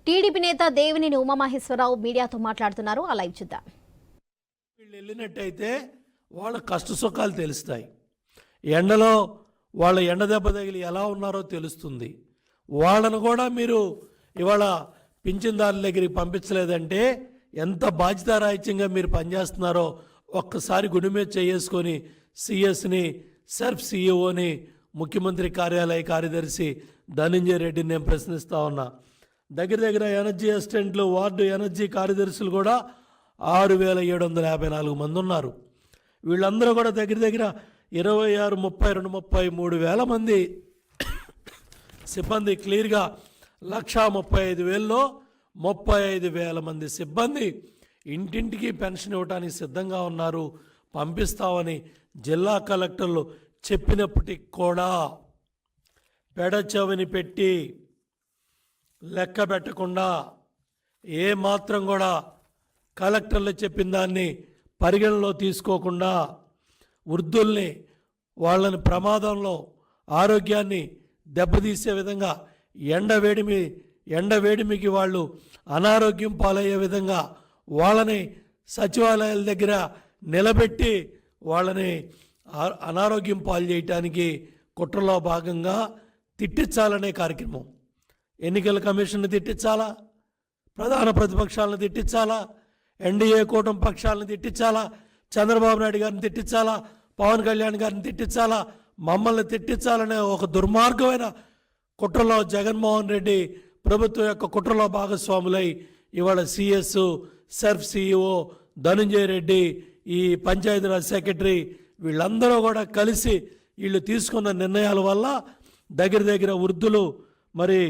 TDP నేత దేవినేని ఉమామహేశ్వరరావు మీడియాతో మాట్లాడుతున్నారు. ఆ లైవ్ చూద్దాం. వీళ్ళు వెళ్ళినట్టయితే వాళ్ళ కష్ట సుఖాలు తెలుస్తాయి. ఎండలో వాళ్ళ ఎండ దెబ్బ తగిలి ఎలా ఉన్నారో తెలుస్తుంది. వాళ్ళను కూడా మీరు ఇవాళ పింఛన్దారుల దగ్గరికి పంపించలేదంటే ఎంత బాధ్యతారాహిత్యంగా మీరు పనిచేస్తున్నారో ఒక్కసారి గుడి మీద చేసుకొని సిఎస్ని సెర్ఫ్ సిఇఓని ముఖ్యమంత్రి కార్యాలయ కార్యదర్శి ధనంజయ రెడ్డిని నేను ప్రశ్నిస్తా ఉన్నా. దగ్గర ఎనర్జీ అసిస్టెంట్లు, వార్డు ఎనర్జీ కార్యదర్శులు కూడా 6,754 మంది ఉన్నారు. వీళ్ళందరూ కూడా దగ్గర 26, 32, 33 వేల మంది సిబ్బంది. క్లియర్గా 1,35,000లో 35,000 మంది సిబ్బంది ఇంటింటికి పెన్షన్ ఇవ్వడానికి సిద్ధంగా ఉన్నారు. పంపిస్తామని జిల్లా కలెక్టర్లు చెప్పినప్పటికి కూడా పెడచెవిని పెట్టి లెక్క పెట్టకుండా ఏ మాత్రం కూడా కలెక్టర్లు చెప్పిన దాన్ని పరిగణలో తీసుకోకుండా వృద్ధుల్ని వాళ్ళని ప్రమాదంలో ఆరోగ్యాన్ని దెబ్బతీసే విధంగా ఎండవేడిమికి వాళ్ళు అనారోగ్యం పాలయ్యే విధంగా వాళ్ళని సచివాలయాల దగ్గర నిలబెట్టి వాళ్ళని అనారోగ్యం పాలు చేయటానికి కుట్రలో భాగంగా తిట్టించాలనే కార్యక్రమం. ఎన్నికల కమిషన్ను తిట్టించాలా, ప్రధాన ప్రతిపక్షాలను తిట్టించాలా, ఎన్డీఏ కూటమి పక్షాలను తిట్టించాలా, చంద్రబాబు నాయుడు గారిని తిట్టించాలా, పవన్ కళ్యాణ్ గారిని తిట్టించాలా, మమ్మల్ని తిట్టించాలనే ఒక దుర్మార్గమైన కుట్రలో జగన్మోహన్ రెడ్డి ప్రభుత్వం యొక్క కుట్రలో భాగస్వాములై ఇవాళ సిఎస్, సెర్ఫ్ సిఇఓ ధనంజయ రెడ్డి, ఈ పంచాయతీరాజ్ సెక్రటరీ వీళ్ళందరూ కూడా కలిసి వీళ్ళు తీసుకున్న నిర్ణయాల వల్ల దగ్గర వృద్ధులు మరి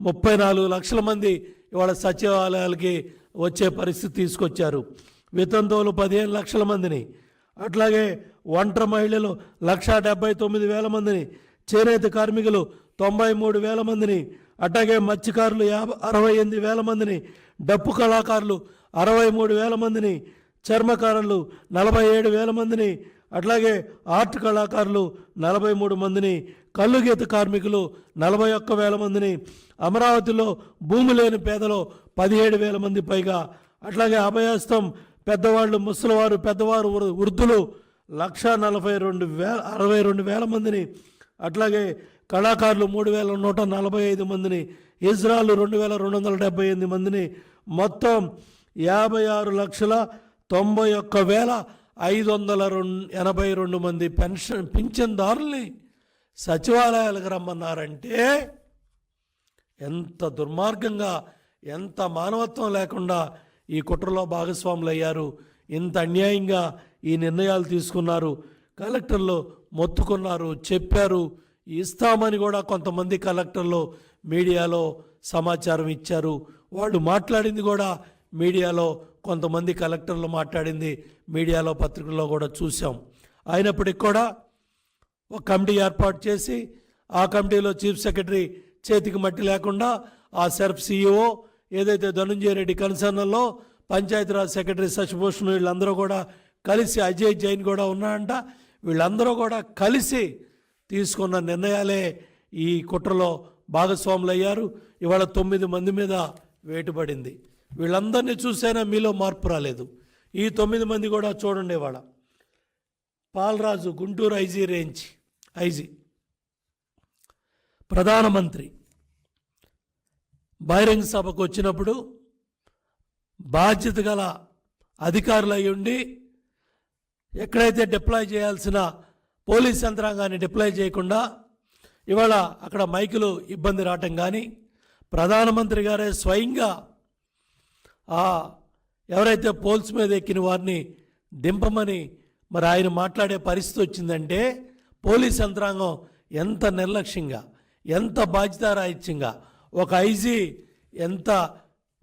34 లక్షల మంది ఇవాళ సచివాలయాలకి వచ్చే పరిస్థితి తీసుకొచ్చారు. వితంతువులు 15 లక్షల మందిని, అట్లాగే ఒంటరి మహిళలు 1,79,000 మందిని, చేనేత కార్మికులు 93,000 మందిని, అట్లాగే మత్స్యకారులు 68,000 మందిని, డప్పు కళాకారులు 63,000 మందిని, చర్మకారులు 47,000 మందిని, అట్లాగే ఆర్ట్ కళాకారులు 43 మందిని, కల్లుగీత కార్మికులు 41,000 మందిని, అమరావతిలో భూమి లేని పేదలు 17,000 మంది పైగా, అట్లాగే అభయస్థం పెద్దవాళ్ళు, ముసలివారు, పెద్దవారు, వృద్ధులు 1,62,000 మందిని, అట్లాగే కళాకారులు 3,145 మందిని, ఇజ్రాయల్ 2,278 మందిని, మొత్తం 56,91,582 మంది పింఛన్దారుల్ని సచివాలయాలకు రమ్మన్నారంటే ఎంత దుర్మార్గంగా, ఎంత మానవత్వం లేకుండా ఈ కుట్రలో భాగస్వాములు అయ్యారు. ఇంత అన్యాయంగా ఈ నిర్ణయాలు తీసుకున్నారు. కలెక్టర్లు మొత్తుకున్నారు, చెప్పారు, ఇస్తామని కూడా కొంతమంది కలెక్టర్లు మీడియాలో సమాచారం ఇచ్చారు. వాళ్ళు మాట్లాడింది కూడా మీడియాలో, కొంతమంది కలెక్టర్లు మాట్లాడింది మీడియాలో, పత్రికల్లో కూడా చూసాం. అయినప్పటికీ కూడా ఒక కమిటీ ఏర్పాటు చేసి ఆ కమిటీలో చీఫ్ సెక్రటరీ చేతికి మట్టి లేకుండా ఆ సెర్ఫ్ సిఇఓ ఏదైతే ధనంజయ రెడ్డి కన్సర్న్లో పంచాయతీరాజ్ సెక్రటరీ శశిభూషణ్ వీళ్ళందరూ కూడా కలిసి, అజయ్ జైన్ కూడా ఉన్నారంట, వీళ్ళందరూ కూడా కలిసి తీసుకున్న నిర్ణయాలే ఈ కుట్రలో భాగస్వాములు అయ్యారు. ఇవాళ 9 మంది మీద వేటుపడింది. వీళ్ళందరినీ చూసైనా మీలో మార్పు రాలేదు. ఈ 9 మంది కూడా చూడండి. ఇవాళ పాలరాజు గుంటూరు ఐజీ, ప్రధానమంత్రి బహిరంగ సభకు వచ్చినప్పుడు బాధ్యత గల అధికారులు అయి ఉండి ఎక్కడైతే డిప్లాయ్ చేయాల్సిన పోలీస్ యంత్రాంగాన్ని డిప్లాయ్ చేయకుండా ఇవాళ అక్కడ మైకులు ఇబ్బంది రావటం కానీ, ప్రధానమంత్రి గారే స్వయంగా ఎవరైతే పోల్స్ మీద ఎక్కిన వారిని దింపమని మరి ఆయన మాట్లాడే పరిస్థితి వచ్చిందంటే పోలీస్ యంత్రాంగం ఎంత నిర్లక్ష్యంగా, ఎంత బాధ్యతారాహిత్యంగా, ఒక ఐజీ ఎంత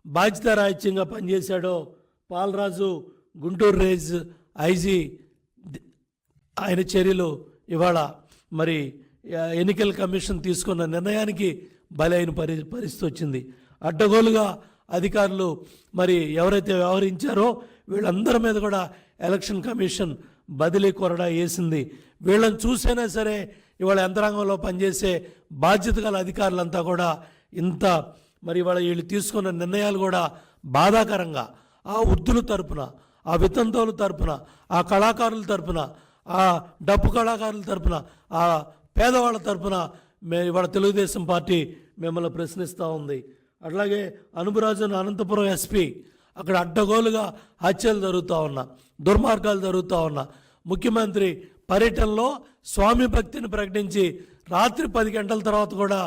బాధ్యతారాహిత్యంగా పనిచేశాడో పాలరాజు గుంటూరు రేంజ్ ఐజీ ఆయన చర్యలు ఇవాళ మరి ఎన్నికల కమిషన్ తీసుకున్న నిర్ణయానికి బలైన పరిస్థితి వచ్చింది. అడ్డగోలుగా అధికారులు మరి ఎవరైతే వ్యవహరించారో వీళ్ళందరి మీద కూడా ఎలక్షన్ కమిషన్ బదిలీ కొరడా వేసింది. వీళ్ళని చూసైనా సరే ఇవాళ యంత్రాంగంలో పనిచేసే బాధ్యత గల అధికారులంతా కూడా ఇంత మరి ఇవాళ వీళ్ళు తీసుకున్న నిర్ణయాలు కూడా బాధాకరంగా ఆ వృద్ధుల తరపున, ఆ వితంతువుల తరపున, ఆ కళాకారుల తరపున, ఆ డప్పు కళాకారుల తరపున, ఆ పేదవాళ్ళ తరపున ఇవాళ తెలుగుదేశం పార్టీ మిమ్మల్ని ప్రశ్నిస్తూ ఉంది. అట్లాగే అనుబరాజన్ అనంతపురం ఎస్పీ అక్కడ అడ్డగోలుగా హత్యలు జరుగుతూ ఉన్నా, దుర్మార్గాలు జరుగుతూ ఉన్నా, ముఖ్యమంత్రి పర్యటనలో స్వామి భక్తిని ప్రకటించి రాత్రి 10 గంటల తర్వాత కూడా